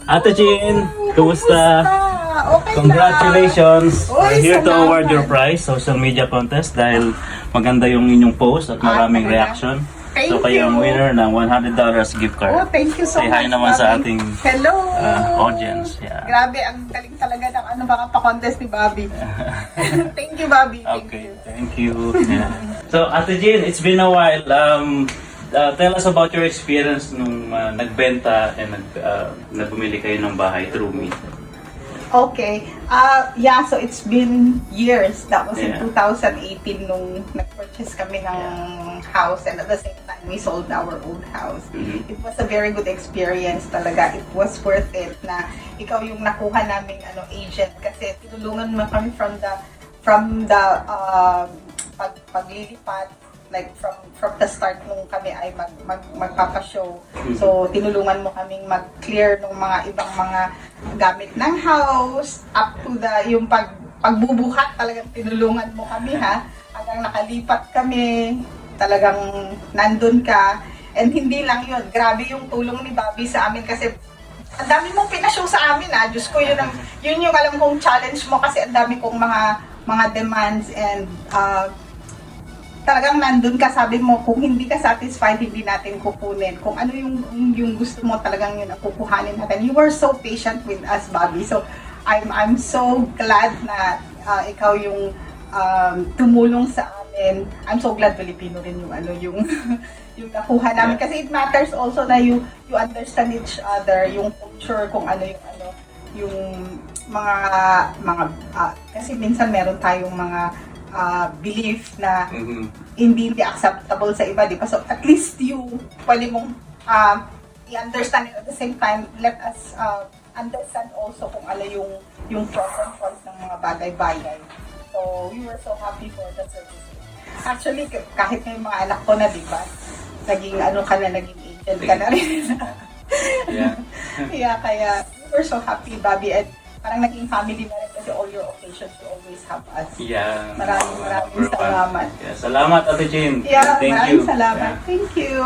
Ate Jean, kumusta? Okay Congratulations! Uy, We're here to salamat. award your prize, social media contest, dahil maganda yung inyong post at maraming talaga? reaction. Thank So kayo ang you. winner ng $100 gift card. Oh, thank you so Say much. hi naman sa Bobby. ating Hello. audience. Yeah. Grabe, ang galing talaga ng mga pa-contest ni Bobby. Thank you, Bobby. Okay, thank you. Yeah. So Ate Jean, it's been a while. Tell us about your experience nung nagbenta and nagbumili kayo ng bahay through me. Okay. Yeah, so it's been years. That was in Yeah. 2018 nung nag-purchase kami ng house, and at the same time, we sold our old house. Mhm. It was a very good experience talaga. It was worth it na ikaw yung nakuha naming agent kasi tinulungan mo kami from the paglilipat, like from the start nung kami ay magpapashow. So tinulungan mo kaming mag-clear ng mga ibang mga gamit ng house up to yung pagbubuhat, talagang tinulungan mo kami hanggang nakalipat kami, talagang nandun ka. And hindi lang yun, grabe yung tulong ni Bobby sa amin kasi ang dami mong pinashow sa amin Diyos ko, yun yung alam kong challenge mo kasi ang dami kong mga demands and talagang nandun ka, sabi mo, kung hindi ka satisfied, hindi natin kukunin. Kung ano yung gusto mo, talagang yun ang kukuhanin natin. You were so patient with us, Bobby. So, I'm so glad na ikaw yung tumulong sa amin. I'm so glad Filipino rin yung yung nakuha namin. Kasi it matters also na you understand each other, yung culture, kung ano yung mga kasi minsan meron tayong mga belief na hindi acceptable sa iba, di ba? So, at least pwede mong i-understand it at the same time, let us understand also kung ano yung pros and cons ng mga bagay-bagay. So, we were so happy for the services. Actually, kahit na yung mga anak ko na, di ba? Naging agent ka na rin. Yeah. Yeah, kaya we were so happy, Bobby, and parang naging family na rin kasi all your occasions you always have us. Yeah. Maraming salamat. Yeah, salamat Ate Jean. Yeah, Thank maraming you. salamat. Yeah. Thank you.